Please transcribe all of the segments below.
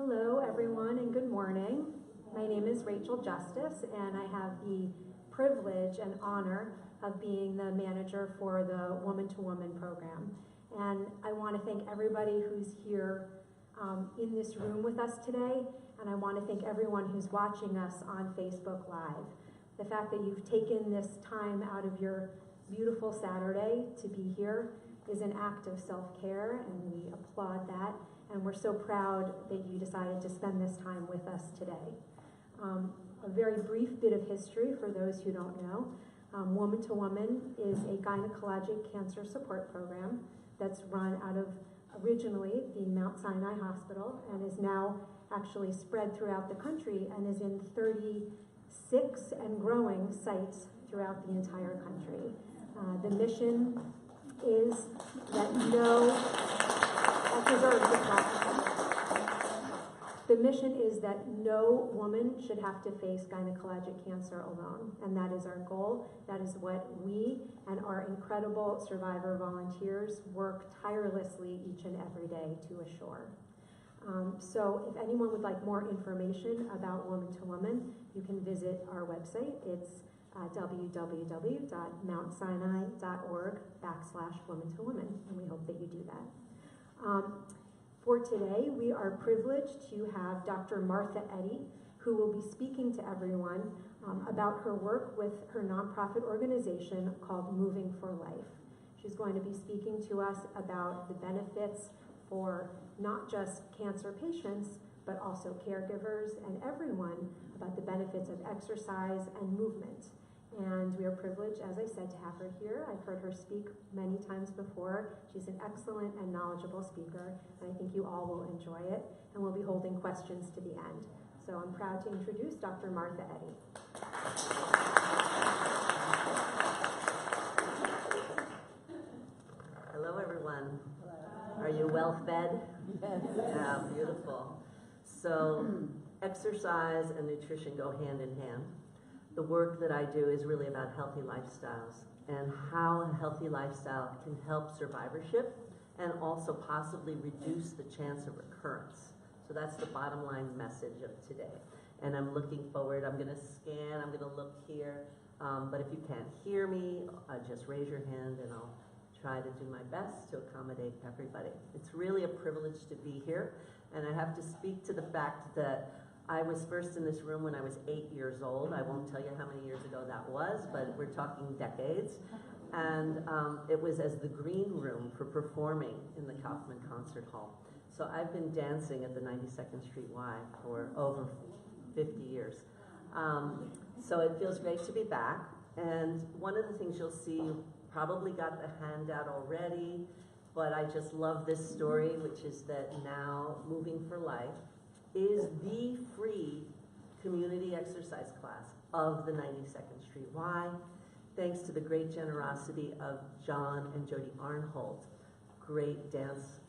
Hello everyone and good morning. My name is Rachel Justice and I have the privilege and honor of being the manager for the Woman to Woman program. And I want to thank everybody who's here in this room with us today, and I want to thank everyone who's watching us on Facebook Live. The fact that you've taken this time out of your beautiful Saturday to be here is an act of self-care, and we applaud that. And we're so proud that you decided to spend this time with us today. A very brief bit of history for those who don't know. Woman to Woman is a gynecologic cancer support program that's run out of originally the Mount Sinai Hospital and is now actually spread throughout the country and is in 36 and growing sites throughout the entire country. The mission is that the mission is that no woman should have to face gynecologic cancer alone, and that is our goal. That is what we and our incredible survivor volunteers work tirelessly each and every day to assure. So if anyone would like more information about Woman to Woman, you can visit our website. It's www.mountsinai.org/woman to woman, and we hope that you do that. For today, we are privileged to have Dr. Martha Eddy, who will be speaking to everyone about her work with her nonprofit organization called Moving for Life. She's going to be speaking to us about the benefits for not just cancer patients, but also caregivers and everyone about the benefits of exercise and movement. And we are privileged, as I said, to have her here. I've heard her speak many times before. She's an excellent and knowledgeable speaker, and I think you all will enjoy it. And we'll be holding questions to the end. So I'm proud to introduce Dr. Martha Eddy. Hello, everyone. Hello. Are you well fed? Yes. Yeah, beautiful. So exercise and nutrition go hand in hand. The work that I do is really about healthy lifestyles and how a healthy lifestyle can help survivorship and also possibly reduce the chance of recurrence. So that's the bottom line message of today. And I'm looking forward. I'm going to scan. I'm going to look here. But if you can't hear me, just raise your hand and I'll try to do my best to accommodate everybody. It's really a privilege to be here. And I have to speak to the fact that I was first in this room when I was 8 years old. I won't tell you how many years ago that was, but we're talking decades. And it was as the green room for performing in the Kaufman Concert Hall. So I've been dancing at the 92nd Street Y for over 50 years. So it feels great to be back. And one of the things you'll see, you probably got the handout already, but I just love this story, which is that now Moving for Life is the free community exercise class of the 92nd Street Y, thanks to the great generosity of John and Jody Arnholt, great dance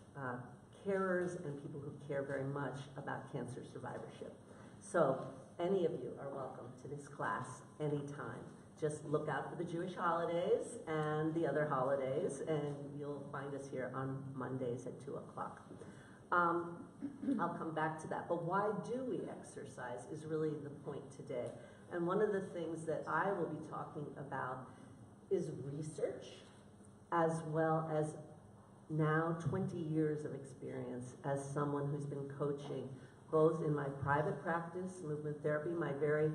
carers and people who care very much about cancer survivorship. So any of you are welcome to this class anytime. Just look out for the Jewish holidays and the other holidays, and you'll find us here on Mondays at 2 o'clock. I'll come back to that. But why do we exercise is really the point today. And one of the things that I will be talking about is research, as well as now 20 years of experience as someone who's been coaching both in my private practice, movement therapy. My very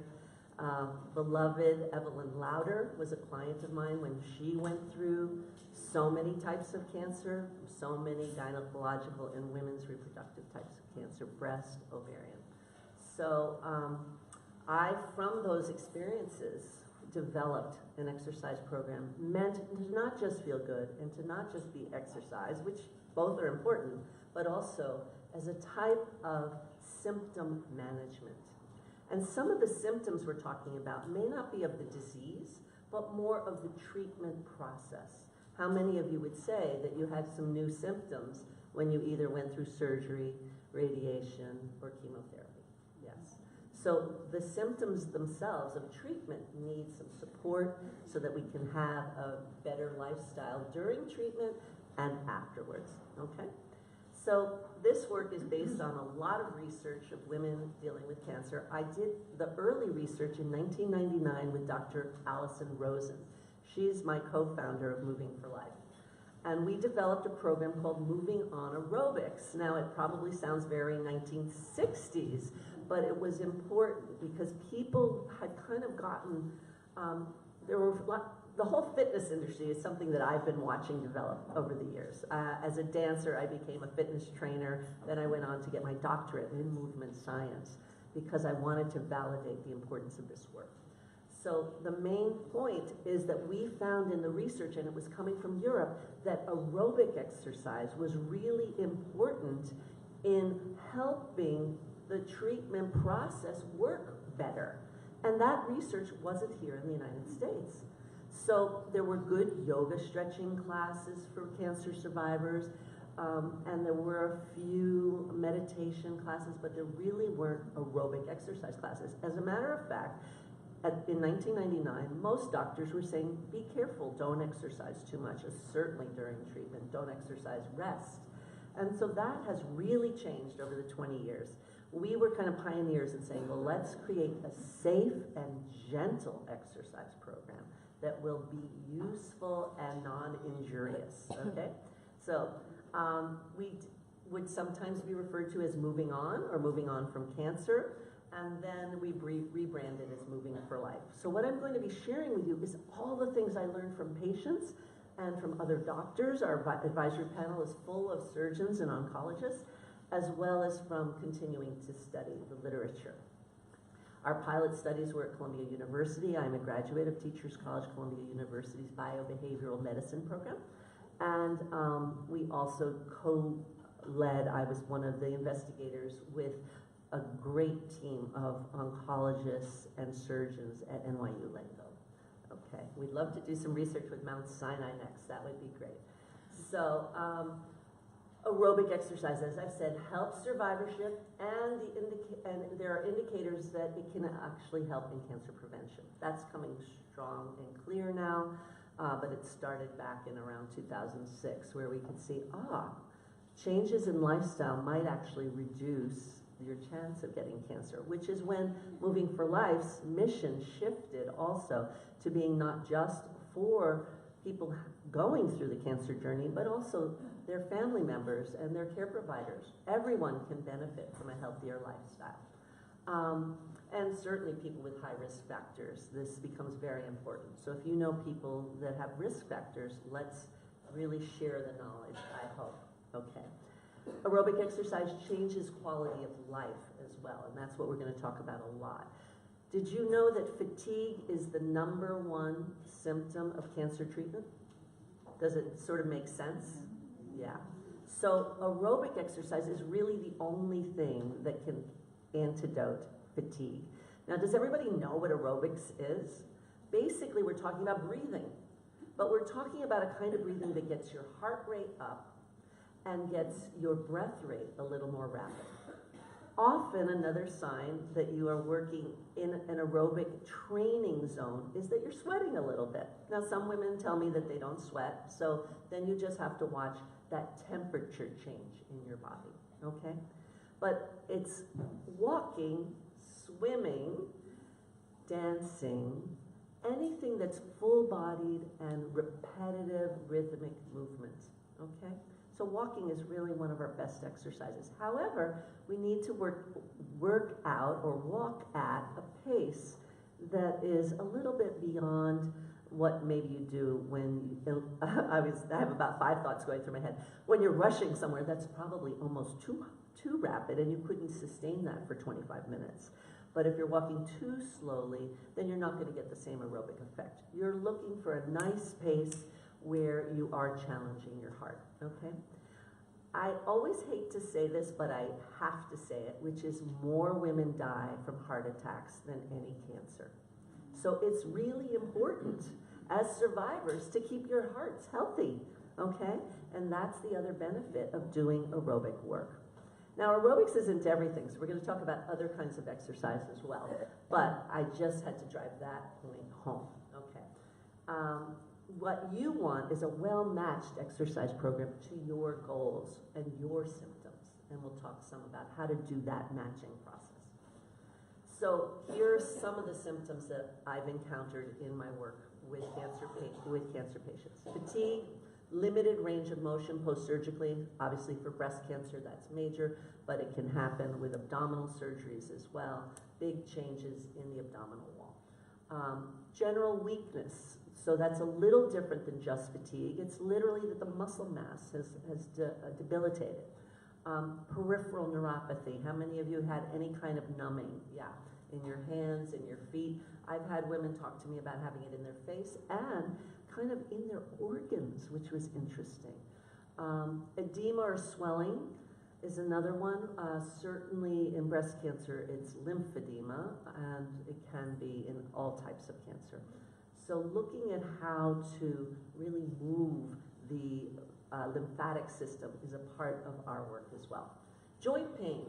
beloved Evelyn Lauder was a client of mine when she went through so many types of cancer, so many gynecological and women's reproductive types of cancer, breast, ovarian. So I, from those experiences, developed an exercise program meant to not just feel good and to not just be exercise, which both are important, but also as a type of symptom management. And some of the symptoms we're talking about may not be of the disease, but more of the treatment process. How many of you would say that you had some new symptoms when you either went through surgery, radiation, or chemotherapy? Yes. So the symptoms themselves of treatment need some support so that we can have a better lifestyle during treatment and afterwards, okay? So this work is based on a lot of research of women dealing with cancer. I did the early research in 1999 with Dr. Allison Rosen. She's my co-founder of Moving for Life. And we developed a program called Moving on Aerobics. Now, it probably sounds very 1960s, but it was important because people had kind of gotten, the whole fitness industry is something that I've been watching develop over the years. As a dancer, I became a fitness trainer. Then I went on to get my doctorate in movement science because I wanted to validate the importance of this work. So the main point is that we found in the research, and it was coming from Europe, that aerobic exercise was really important in helping the treatment process work better. And that research wasn't here in the United States. So there were good yoga stretching classes for cancer survivors, and there were a few meditation classes, but there really weren't aerobic exercise classes. As a matter of fact, in 1999, most doctors were saying, be careful, don't exercise too much, certainly during treatment, don't exercise, rest. And so that has really changed over the 20 years. We were kind of pioneers in saying, well, let's create a safe and gentle exercise program that will be useful and non-injurious, okay? So we would sometimes be referred to as moving on or moving on from cancer, and then we rebranded as Moving for Life. So what I'm going to be sharing with you is all the things I learned from patients and from other doctors. Our advisory panel is full of surgeons and oncologists, as well as from continuing to study the literature. Our pilot studies were at Columbia University. I'm a graduate of Teachers College, Columbia University's Biobehavioral Medicine program. And we also co-led, I was one of the investigators with a great team of oncologists and surgeons at NYU Langone. Okay, we'd love to do some research with Mount Sinai next. That would be great. So, aerobic exercise, as I've said, helps survivorship, and there are indicators that it can actually help in cancer prevention. That's coming strong and clear now, but it started back in around 2006, where we could see, changes in lifestyle might actually reduce your chance of getting cancer, which is when Moving for Life's mission shifted also to being not just for people going through the cancer journey, but also their family members and their care providers. Everyone can benefit from a healthier lifestyle. And certainly people with high risk factors, this becomes very important. So if you know people that have risk factors, let's really share the knowledge, I hope. Okay. Aerobic exercise changes quality of life as well, and that's what we're going to talk about a lot. Did you know that fatigue is the #1 symptom of cancer treatment? Does it sort of make sense? Yeah. So aerobic exercise is really the only thing that can antidote fatigue. Now, does everybody know what aerobics is? Basically, we're talking about breathing, but we're talking about a kind of breathing that gets your heart rate up and gets your breath rate a little more rapid. Often another sign that you are working in an aerobic training zone is that you're sweating a little bit. Now, some women tell me that they don't sweat, so then you just have to watch that temperature change in your body, okay? But it's walking, swimming, dancing, anything that's full-bodied and repetitive rhythmic movement, okay? So walking is really one of our best exercises. However, we need to work out or walk at a pace that is a little bit beyond what maybe you do when I have about 5 thoughts going through my head. When you're rushing somewhere, that's probably almost too rapid, and you couldn't sustain that for 25 minutes. But if you're walking too slowly, then you're not going to get the same aerobic effect. You're looking for a nice pace where you are challenging your heart, okay? I always hate to say this, but I have to say it, which is more women die from heart attacks than any cancer. So it's really important as survivors to keep your hearts healthy, okay? And that's the other benefit of doing aerobic work. Now, aerobics isn't everything, so we're going to talk about other kinds of exercise as well, but I just had to drive that point home, okay? what you want is a well-matched exercise program to your goals and your symptoms. And we'll talk some about how to do that matching process. So here's some of the symptoms that I've encountered in my work with cancer patients. Fatigue, limited range of motion post-surgically. Obviously for breast cancer, that's major, but it can happen with abdominal surgeries as well. Big changes in the abdominal wall. General weakness. So that's a little different than just fatigue. It's literally that the muscle mass has debilitated. Peripheral neuropathy. How many of you had any kind of numbing? Yeah, in your hands, in your feet. I've had women talk to me about having it in their face and kind of in their organs, which was interesting. Edema or swelling is another one. Certainly in breast cancer, it's lymphedema, and it can be in all types of cancer. So looking at how to really move the lymphatic system is a part of our work as well. Joint pain.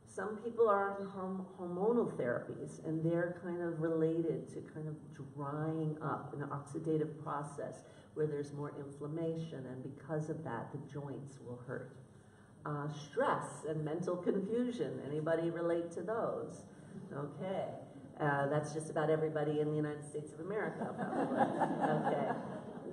Some people are on hormonal therapies, and they're kind of related to kind of drying up, an oxidative process where there's more inflammation, and because of that, the joints will hurt. Stress and mental confusion. Anybody relate to those? Okay. That's just about everybody in the United States of America, probably. Okay.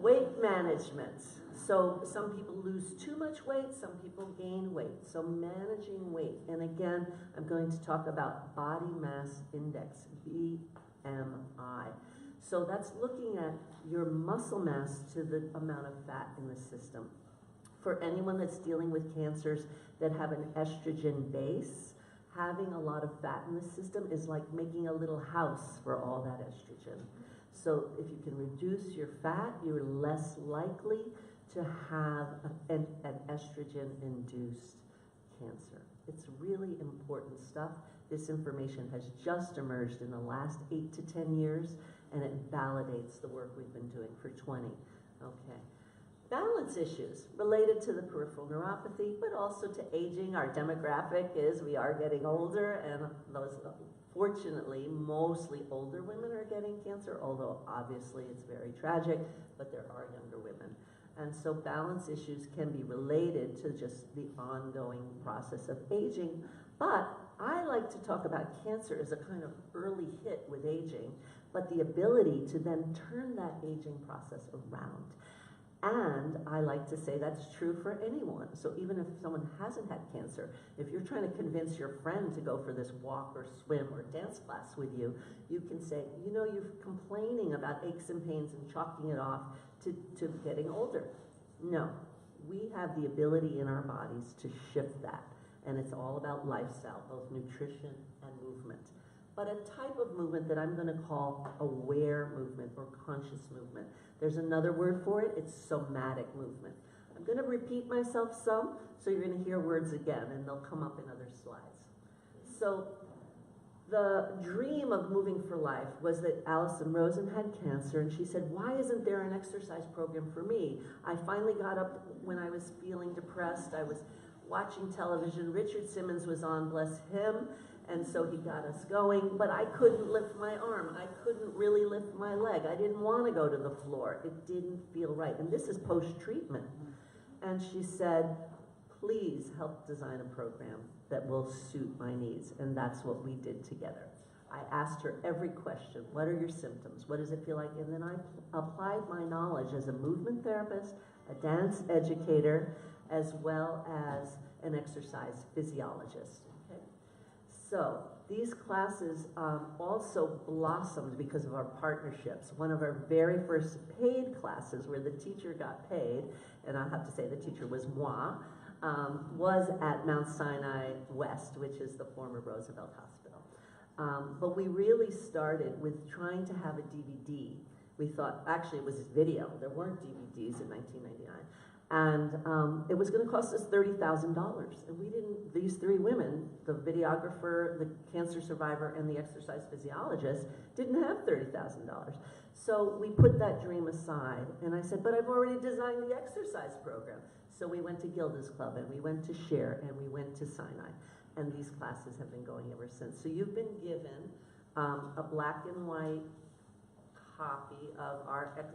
Weight management. So some people lose too much weight, some people gain weight. So managing weight. And again, I'm going to talk about body mass index, BMI. So that's looking at your muscle mass to the amount of fat in the system. For anyone that's dealing with cancers that have an estrogen base, having a lot of fat in the system is like making a little house for all that estrogen. So if you can reduce your fat, you're less likely to have an estrogen-induced cancer. It's really important stuff. This information has just emerged in the last 8 to 10 years, and it validates the work we've been doing for 20. Okay. Balance issues related to the peripheral neuropathy, but also to aging. Our demographic is we are getting older, and those, fortunately, mostly older women are getting cancer, although obviously it's very tragic, but there are younger women. And so balance issues can be related to just the ongoing process of aging. But I like to talk about cancer as a kind of early hit with aging, but the ability to then turn that aging process around. And I like to say that's true for anyone. So even if someone hasn't had cancer, if you're trying to convince your friend to go for this walk or swim or dance class with you, you can say, you know, you're complaining about aches and pains and chalking it off to getting older. No, we have the ability in our bodies to shift that. And it's all about lifestyle, both nutrition and movement. But a type of movement that I'm going to call aware movement or conscious movement. There's another word for it, it's somatic movement. I'm going to repeat myself some, so you're going to hear words again, and they'll come up in other slides. So the dream of Moving for Life was that Allison Rosen had cancer, and she said, why isn't there an exercise program for me? I finally got up when I was feeling depressed. I was watching television. Richard Simmons was on, bless him, and so he got us going, but I couldn't lift my arm. I couldn't really lift my leg. I didn't want to go to the floor. It didn't feel right. And this is post-treatment. And she said, please help design a program that will suit my needs. And that's what we did together. I asked her every question. What are your symptoms? What does it feel like? And then I applied my knowledge as a movement therapist, a dance educator, as well as an exercise physiologist. So these classes also blossomed because of our partnerships. One of our very first paid classes where the teacher got paid, and I'll have to say the teacher was moi, was at Mount Sinai West, which is the former Roosevelt Hospital. But we really started with trying to have a DVD. We thought, actually it was video, there weren't DVDs in 1999. And it was going to cost us $30,000. And we didn't, these three women, the videographer, the cancer survivor, and the exercise physiologist, didn't have $30,000. So we put that dream aside. And I said, but I've already designed the exercise program. So we went to Gilda's Club, and we went to Share, and we went to Sinai. And these classes have been going ever since. So you've been given a black and white copy of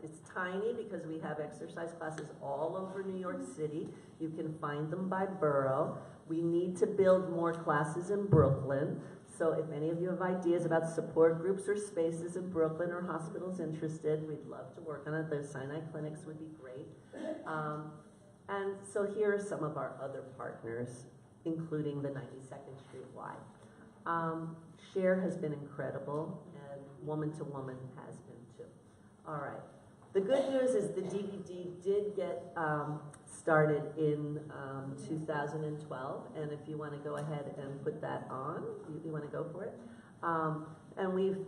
it's tiny because we have exercise classes all over New York City. You can find them by borough. We need to build more classes in Brooklyn. So if any of you have ideas about support groups or spaces in Brooklyn or hospitals interested, we'd love to work on it. Those Sinai clinics would be great. And so here are some of our other partners, including the 92nd Street Y. Share has been incredible, and Woman to Woman has been too. All right. The good news is the DVD did get started in 2012, and if you want to go ahead and put that on, you want to go for it. And we've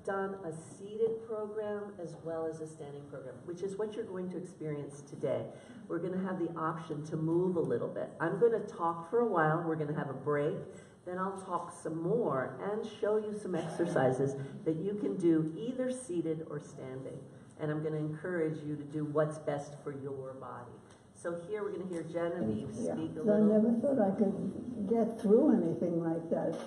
done a seated program as well as a standing program, which is what you're going to experience today. We're going to have the option to move a little bit. I'm going to talk for a while. We're going to have a break. Then I'll talk some more and show you some exercises that you can do either seated or standing. And I'm going to encourage you to do what's best for your body. So here we're going to hear Genevieve speak a little. I never thought I could get through anything like that.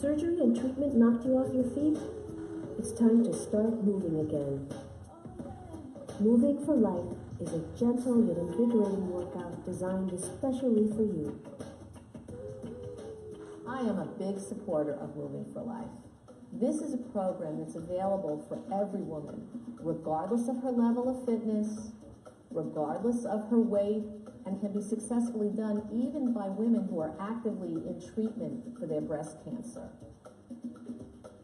Surgery and treatment knocked you off your feet? It's time to start moving again. Moving for Life is a gentle yet invigorating workout designed especially for you. I am a big supporter of Moving for Life. This is a program that's available for every woman, regardless of her level of fitness, regardless of her weight, and can be successfully done even by women who are actively in treatment for their breast cancer.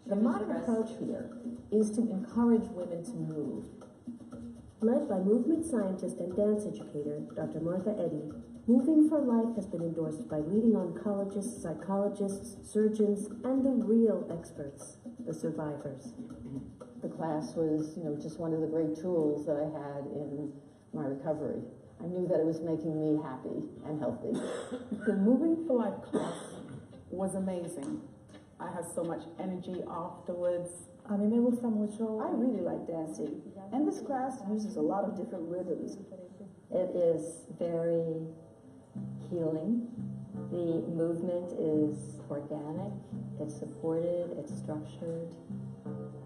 The modern approach here is to encourage women to move. Led by movement scientist and dance educator, Dr. Martha Eddy, Moving for Life has been endorsed by leading oncologists, psychologists, surgeons, and the real experts, the survivors. The class was, just one of the great tools that I had in my recovery. I knew that it was making me happy and healthy. The Moving for Life class was amazing. I had so much energy afterwards. A mí me gusta mucho. I really like dancing. And this class uses a lot of different rhythms. It is very healing. The movement is organic, it's supported, it's structured.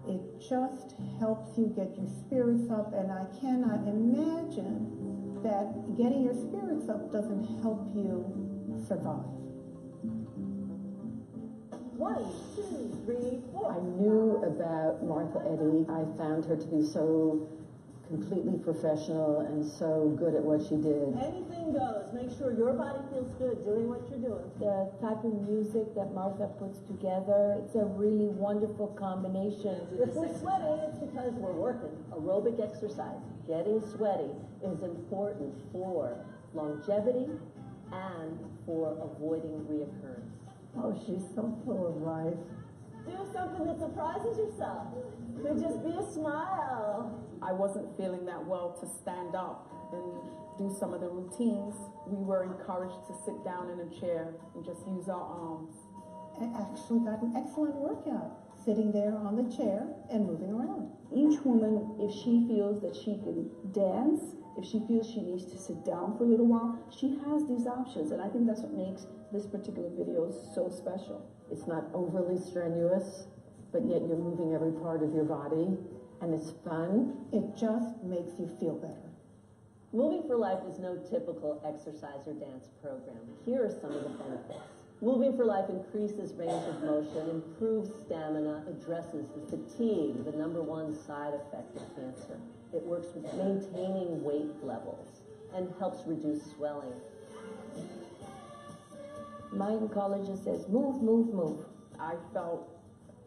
It just helps you get your spirits up, and I cannot imagine that getting your spirits up doesn't help you survive. 1, 2, 3, 4. I knew about Martha Eddy. I found her to be so completely professional and so good at what she did. Anything goes. Make sure your body feels good doing what you're doing. The type of music that Martha puts together, it's a really wonderful combination. If we're sweating, it's because we're working. Aerobic exercise, getting sweaty, is important for longevity and for avoiding reoccurrence. Oh, she's so full of life. Do something that surprises yourself. Could just be a smile. I wasn't feeling that well to stand up and do some of the routines. We were encouraged to sit down in a chair and just use our arms. I actually got an excellent workout, sitting there on the chair and moving around. Each woman, if she feels that she can dance, if she feels she needs to sit down for a little while, she has these options. And I think that's what makes this particular video so special. It's not overly strenuous, but yet you're moving every part of your body, and it's fun. It just makes you feel better. Moving for Life is no typical exercise or dance program. Here are some of the benefits. Moving for Life increases range of motion, improves stamina, addresses the fatigue, the #1 side effect of cancer. It works with maintaining weight levels and helps reduce swelling. My oncologist says, move, move, move. I felt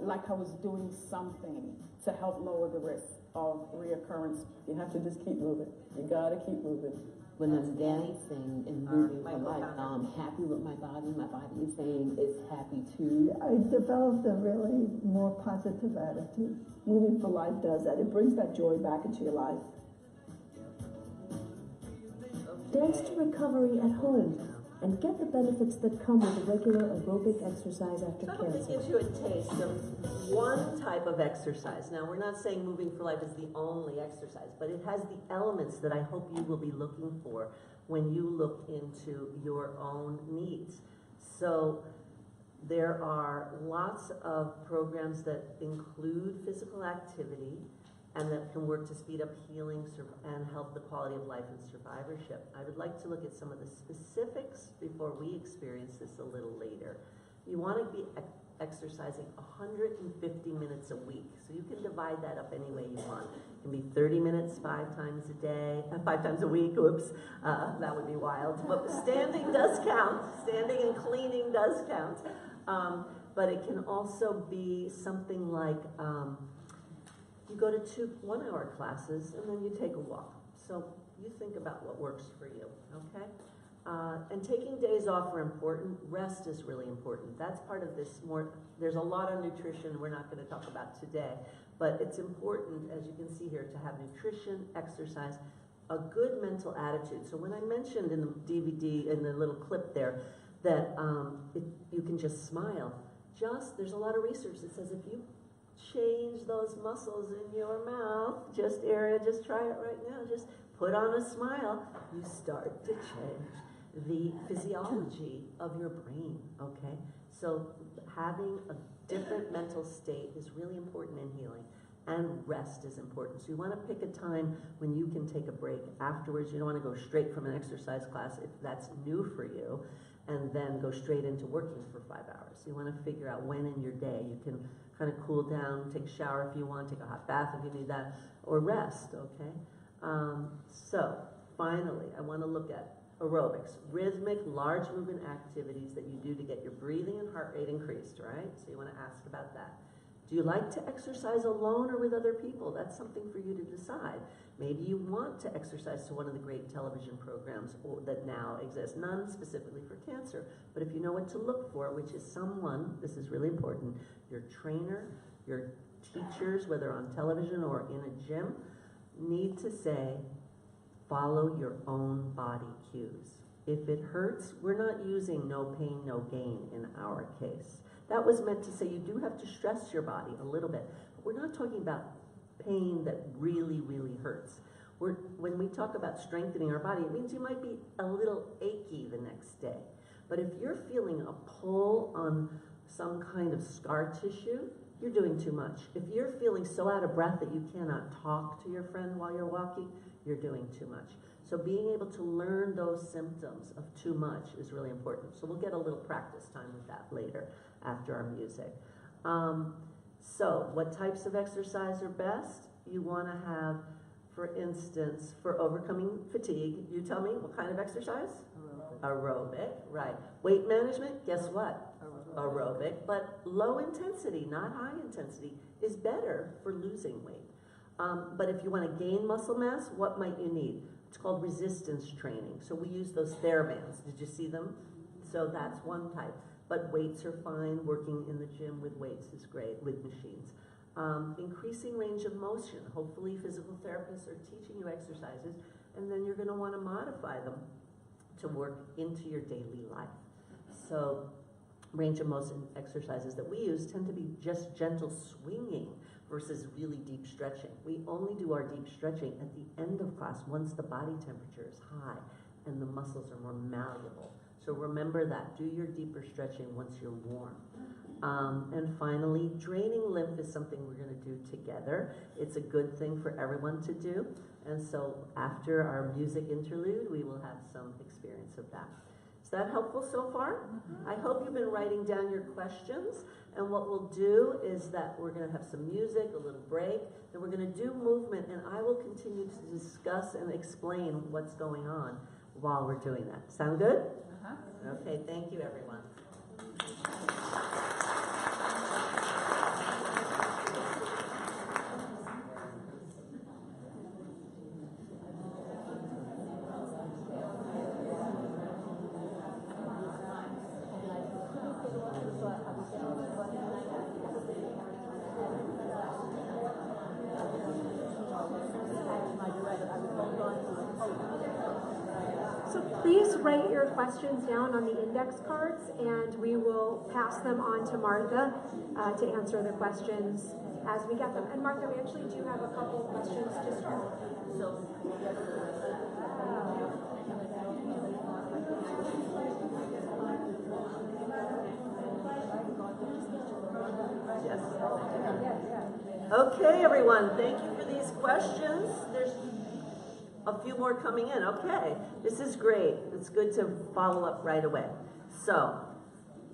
like I was doing something to help lower the risk of reoccurrence. You have to just keep moving. You gotta keep moving. When I'm dancing and moving for life, I'm happy with my body is saying it's happy too. I developed a really more positive attitude. Moving for Life does that. It brings that joy back into your life. Dance to recovery at home and get the benefits that come with a regular aerobic exercise after I hope it cancer. gives you a taste of one type of exercise. Now, we're not saying Moving for Life is the only exercise, but it has the elements that I hope you will be looking for when you look into your own needs. So There are lots of programs that include physical activity and that can work to speed up healing and help the quality of life and survivorship. I would like to look at some of the specifics before we experience this a little later. You want to be exercising 150 minutes a week, so you can divide that up any way you want. It can be 30 minutes 5 times a week, oops, that would be wild, but standing does count. Standing and cleaning does count. But it can also be something like you go to 2 one-hour classes and then you take a walk. So you think about what works for you, okay? And taking days off are important. Rest is really important. That's part of this there's a lot of nutrition we're not going to talk about today, but it's important, as you can see here, to have nutrition, exercise, a good mental attitude. So when I mentioned in the DVD, in the little clip there, that you can just smile. There's a lot of research that says if you change those muscles in your mouth, just try it right now, just put on a smile, you start to change the physiology of your brain, okay? So having a different mental state is really important in healing, and rest is important. So you want to pick a time when you can take a break afterwards. You don't want to go straight from an exercise class if that's new for you, and then go straight into working for 5 hours. You want to figure out when in your day you can kind of cool down, take a shower if you want, take a hot bath if you need that, or rest, okay? So finally, I want to look at aerobics, rhythmic, large movement activities that you do to get your breathing and heart rate increased, right? So you want to ask about that. Do you like to exercise alone or with other people? That's something for you to decide. Maybe you want to exercise to one of the great television programs that now exist, none specifically for cancer, but if you know what to look for, which is someone, this is really important, your trainer, your teachers, whether on television or in a gym, need to say, follow your own body cues. If it hurts, we're not using no pain, no gain in our case. That was meant to say you do have to stress your body a little bit, but we're not talking about pain that really, really hurts. When we talk about strengthening our body, it means you might be a little achy the next day. But if you're feeling a pull on some kind of scar tissue, you're doing too much. If you're feeling so out of breath that you cannot talk to your friend while you're walking, you're doing too much. So being able to learn those symptoms of too much is really important. So we'll get a little practice time with that later after our music. So what types of exercise are best? You want to have, for instance, for overcoming fatigue, you tell me what kind of exercise? Aerobic, right. Weight management, guess what? Aerobic, but low intensity, not high intensity, is better for losing weight. But if you want to gain muscle mass, what might you need? It's called resistance training. So we use those TheraBands. Did you see them? So that's one type. But weights are fine. Working in the gym with weights is great, with machines. Increasing range of motion. Hopefully physical therapists are teaching you exercises, and then you're going to want to modify them to work into your daily life. So range of motion exercises that we use tend to be just gentle swinging versus really deep stretching. We only do our deep stretching at the end of class once the body temperature is high and the muscles are more malleable. So remember that. Do your deeper stretching once you're warm. And finally, draining lymph is something we're going to do together. It's a good thing for everyone to do. And so after our music interlude, we will have some experience of that. Is that helpful so far? I hope you've been writing down your questions. And what we'll do is that we're going to have some music, a little break, then we're going to do movement, and I will continue to discuss and explain what's going on while we're doing that. Sound good? Okay, thank you, everyone. So please write your questions down on the index cards, and we will pass them on to Martha to answer the questions as we get them. And Martha, we actually do have a couple of questions to start. Okay, everyone, thank you for these questions. There's a few more coming in. Okay, this is great. It's good to follow up right away. So,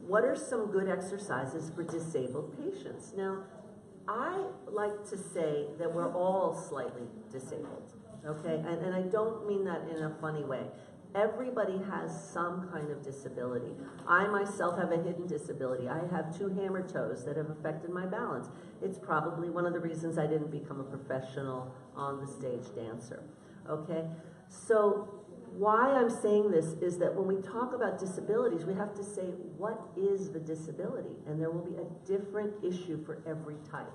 what are some good exercises for disabled patients? Now, I like to say that we're all slightly disabled, okay? And I don't mean that in a funny way. Everybody has some kind of disability. I myself have a hidden disability. I have 2 hammer toes that have affected my balance. It's probably one of the reasons I didn't become a professional on the stage dancer, okay? So why I'm saying this is that when we talk about disabilities, we have to say, what is the disability? And there will be a different issue for every type.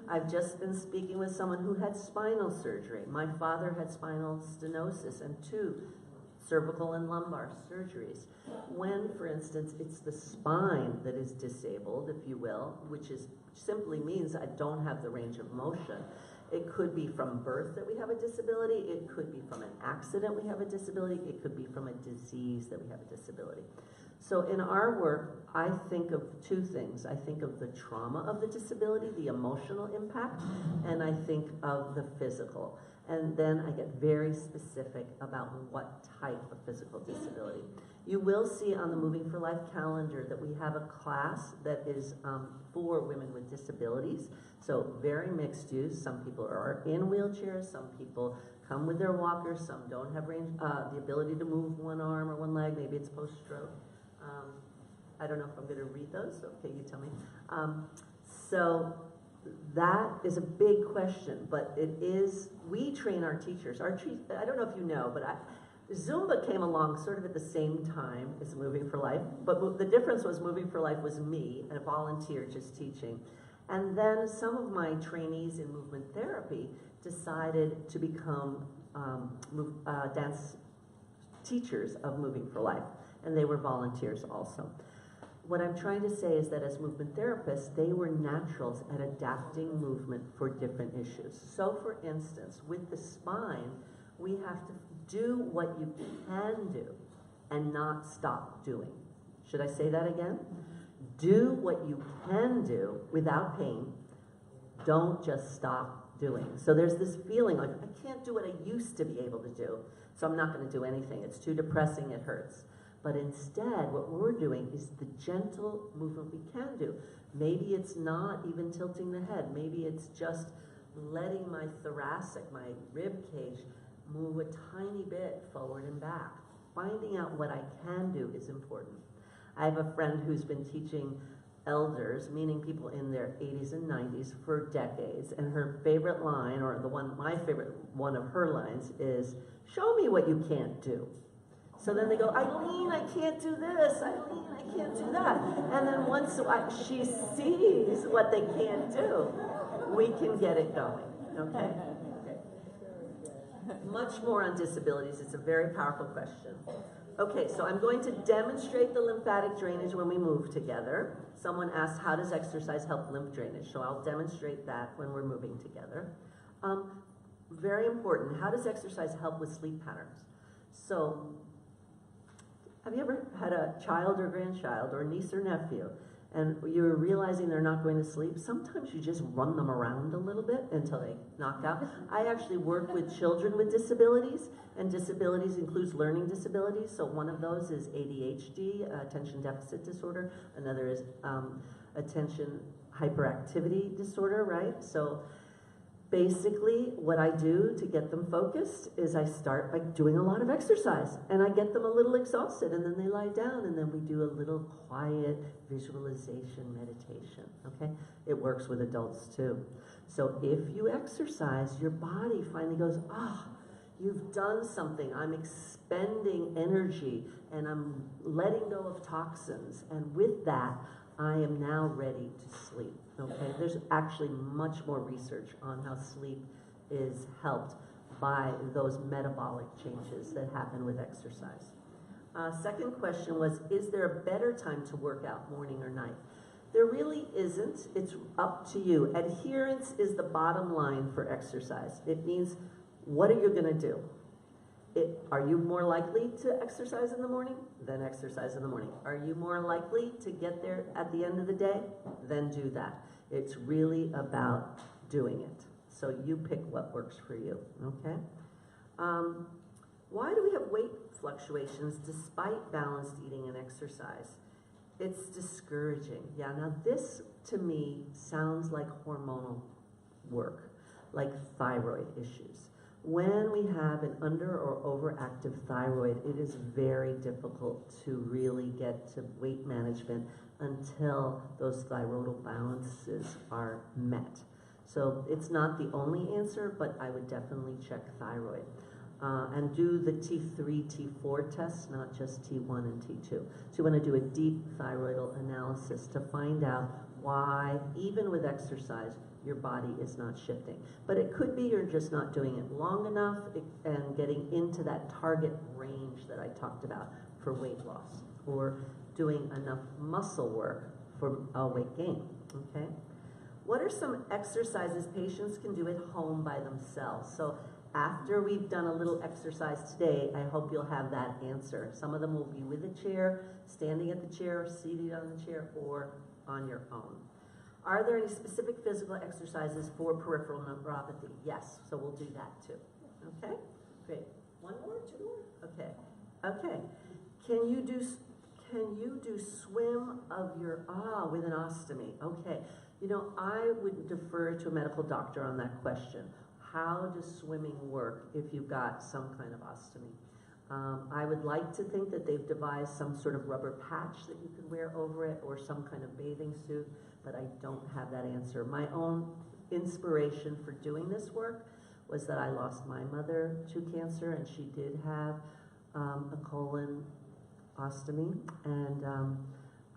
I've just been speaking with someone who had spinal surgery. My father had spinal stenosis and 2 cervical and lumbar surgeries. When, for instance, it's the spine that is disabled, if you will, which simply means I don't have the range of motion. It could be from birth that we have a disability. It could be from an accident we have a disability. It could be from a disease that we have a disability. So in our work, I think of 2 things. I think of the trauma of the disability, the emotional impact, and I think of the physical. And then I get very specific about what type of physical disability. You will see on the Moving for Life calendar that we have a class that is for women with disabilities. So very mixed use. Some people are in wheelchairs, some people come with their walkers, some don't have the ability to move one arm or one leg, maybe it's post-stroke. I don't know if I'm going to read those, okay, you tell me. So that is a big question, but it is, we train our teachers. I don't know if you know, but Zumba came along sort of at the same time as Moving for Life, but the difference was Moving for Life was me, a volunteer just teaching. And then some of my trainees in movement therapy decided to become dance teachers of Moving for Life, and they were volunteers also. What I'm trying to say is that as movement therapists, they were naturals at adapting movement for different issues. So for instance, with the spine, we have to do what you can do and not stop doing. Should I say that again? Do what you can do without pain. Don't just stop doing. So there's this feeling like, I can't do what I used to be able to do, so I'm not going to do anything. It's too depressing, it hurts. But instead, what we're doing is the gentle movement we can do. Maybe it's not even tilting the head. Maybe it's just letting my thoracic, my rib cage, move a tiny bit forward and back. Finding out what I can do is important. I have a friend who's been teaching elders, meaning people in their 80s and 90s, for decades. And her favorite line, or my favorite one of her lines is, "Show me what you can't do." So then they go, "Eileen, I can't do this. Eileen, I can't do that." And then once she sees what they can't do, we can get it going, okay? Much more on disabilities. It's a very powerful question. Okay, so I'm going to demonstrate the lymphatic drainage when we move together. Someone asked, how does exercise help lymph drainage? So I'll demonstrate that when we're moving together. Very important, how does exercise help with sleep patterns? So, have you ever had a child or grandchild or niece or nephew and you're realizing they're not going to sleep? Sometimes you just run them around a little bit until they knock out. I actually work with children with disabilities, and disabilities includes learning disabilities. So one of those is ADHD, attention deficit disorder. Another is attention hyperactivity disorder, right? So basically, what I do to get them focused is I start by doing a lot of exercise, and I get them a little exhausted, and then they lie down, and then we do a little quiet visualization meditation, okay? It works with adults too. So if you exercise, your body finally goes, you've done something. I'm expending energy, and I'm letting go of toxins, and with that, I am now ready to sleep, okay? There's actually much more research on how sleep is helped by those metabolic changes that happen with exercise. Second question was, is there a better time to work out, morning or night? There really isn't. It's up to you. Adherence is the bottom line for exercise. It means, what are you going to do? Are you more likely to exercise in the morning? Then exercise in the morning. Are you more likely to get there at the end of the day? Then do that. It's really about doing it. So you pick what works for you, okay? Why do we have weight fluctuations despite balanced eating and exercise? It's discouraging. Yeah, now this to me sounds like hormonal work, like thyroid issues. When we have an under or overactive thyroid, it is very difficult to really get to weight management until those thyroidal balances are met. So it's not the only answer, but I would definitely check thyroid. And do the T3, T4 tests, not just T1 and T2. So you want to do a deep thyroidal analysis to find out why, even with exercise, your body is not shifting. But it could be you're just not doing it long enough and getting into that target range that I talked about for weight loss, or doing enough muscle work for weight gain, okay? What are some exercises patients can do at home by themselves? So after we've done a little exercise today, I hope you'll have that answer. Some of them will be with a chair, standing at the chair, seated on the chair, or on your own. Are there any specific physical exercises for peripheral neuropathy? Yes, so we'll do that too. Okay, great. One more, two more? Okay, okay. Can you do swim of your, with an ostomy? Okay, you know, I would defer to a medical doctor on that question. How does swimming work if you've got some kind of ostomy? I would like to think that they've devised some sort of rubber patch that you can wear over it, or some kind of bathing suit, but I don't have that answer. My own inspiration for doing this work was that I lost my mother to cancer, and she did have a colon ostomy, and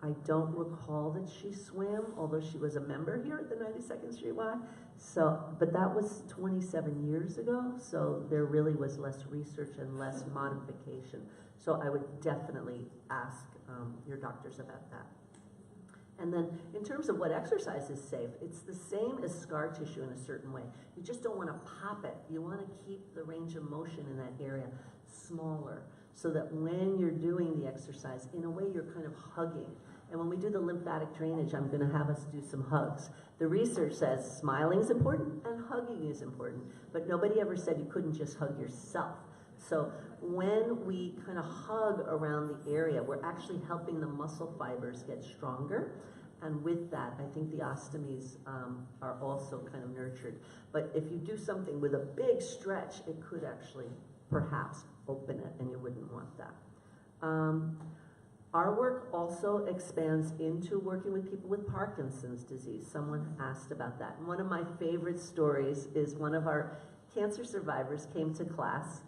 I don't recall that she swam, although she was a member here at the 92nd Street Y. So, but that was 27 years ago, so there really was less research and less modification. So I would definitely ask your doctors about that. And then in terms of what exercise is safe, it's the same as scar tissue in a certain way. You just don't want to pop it. You want to keep the range of motion in that area smaller, so that when you're doing the exercise, in a way you're kind of hugging. And when we do the lymphatic drainage, I'm going to have us do some hugs. The research says smiling is important and hugging is important, but nobody ever said you couldn't just hug yourself. So when we kind of hug around the area, we're actually helping the muscle fibers get stronger. And with that, I think the ostomies are also kind of nurtured. But if you do something with a big stretch, it could actually perhaps open it, and you wouldn't want that. Our work also expands into working with people with Parkinson's disease. Someone asked about that. And one of my favorite stories is one of our cancer survivors came to class,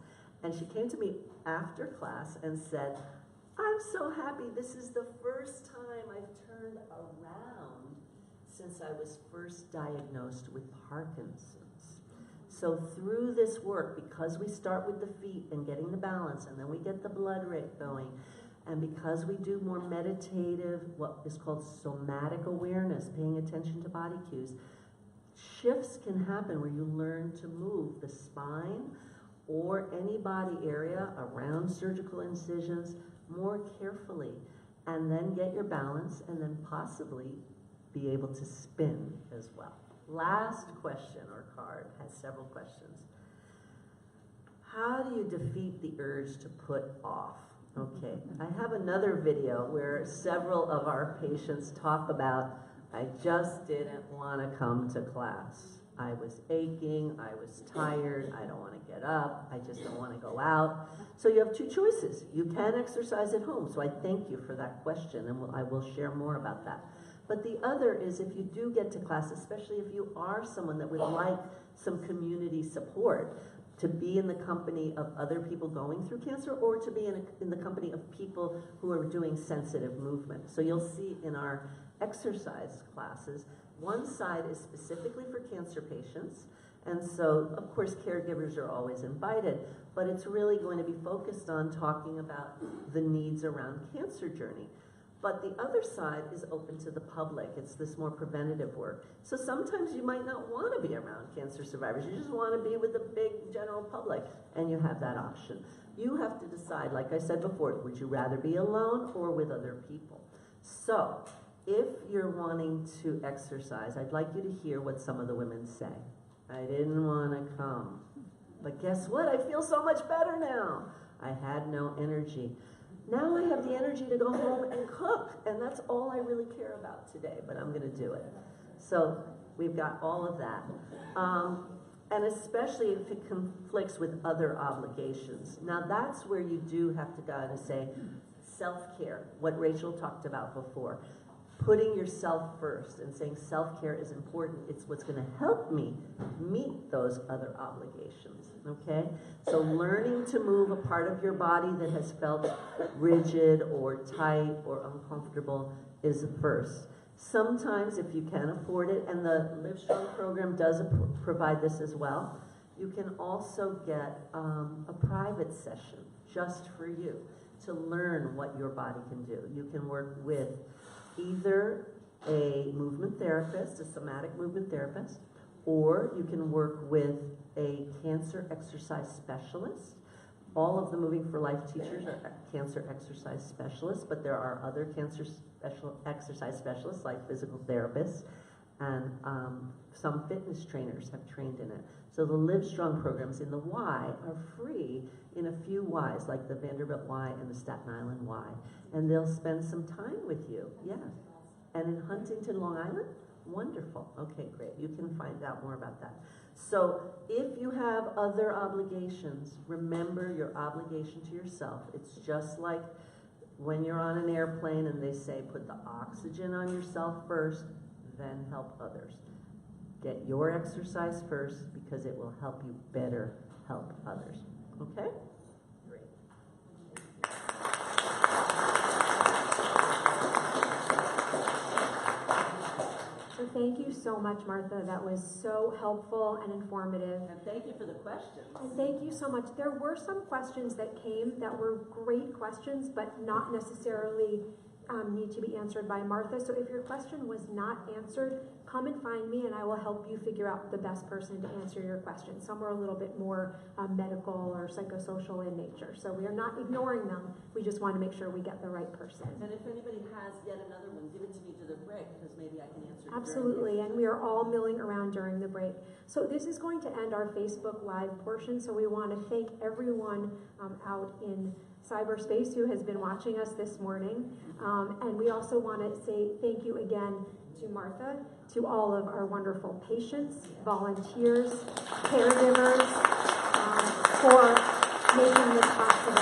and she came to me after class and said, "I'm so happy. This is the first time I've turned around since I was first diagnosed with Parkinson's." So through this work, because we start with the feet and getting the balance, and then we get the blood rate going, and because we do more meditative, what is called somatic awareness, paying attention to body cues, shifts can happen where you learn to move the spine or any body area around surgical incisions more carefully, and then get your balance, and then possibly be able to spin as well. Last question or card has several questions. How do you defeat the urge to put off? Okay, I have another video where several of our patients talk about, I just didn't want to come to class. I was aching, I was tired, I don't want to get up, I just don't want to go out. So you have two choices. You can exercise at home, so I thank you for that question, and I will share more about that. But the other is, if you do get to class, especially if you are someone that would like some community support, to be in the company of other people going through cancer, or to be in the company of people who are doing sensitive movement. So you'll see in our exercise classes, one side is specifically for cancer patients, and so of course caregivers are always invited, but it's really going to be focused on talking about the needs around cancer journey. But the other side is open to the public. It's this more preventative work. So sometimes you might not want to be around cancer survivors. You just want to be with the big general public, and you have that option. You have to decide, like I said before, would you rather be alone or with other people? So if you're wanting to exercise, I'd like you to hear what some of the women say. I didn't want to come, but guess what? I feel so much better now. I had no energy. Now I have the energy to go home and cook, and that's all I really care about today, but I'm going to do it. So we've got all of that. And especially if it conflicts with other obligations. Now that's where you do have to go to say self-care, what Rachel talked about before. Putting yourself first and saying self-care is important. It's what's going to help me meet those other obligations, okay? So learning to move a part of your body that has felt rigid or tight or uncomfortable is first. Sometimes, if you can afford it, and the Live Strong program does provide this as well, you can also get a private session just for you to learn what your body can do. You can work with either a movement therapist, a somatic movement therapist, or you can work with a cancer exercise specialist. All of the Moving for Life teachers are cancer exercise specialists, but there are other cancer exercise specialists like physical therapists, and some fitness trainers have trained in it. So the Live Strong programs in the Y are free in a few Ys, like the Vanderbilt Y and the Staten Island Y, and they'll spend some time with you, yeah. And in Huntington, Long Island, wonderful. Okay, great. You can find out more about that. So if you have other obligations, remember your obligation to yourself. It's just like when you're on an airplane and they say put the oxygen on yourself first, then help others. Get your exercise first because it will help you better help others. Okay? Great. So thank you so much, Martha. That was so helpful and informative. And thank you for the questions. And thank you so much. There were some questions that came that were great questions, but not necessarily need to be answered by Martha. So if your question was not answered, come and find me and I will help you figure out the best person to answer your question. Some are a little bit more medical or psychosocial in nature. So we are not ignoring them. We just want to make sure we get the right person. And if anybody has yet another one, give it to me to the break because maybe I can answer it. Absolutely, and we are all milling around during the break. So this is going to end our Facebook Live portion. So we want to thank everyone out in cyberspace who has been watching us this morning. And we also want to say thank you again to Martha, to all of our wonderful patients, volunteers, caregivers, for making this possible.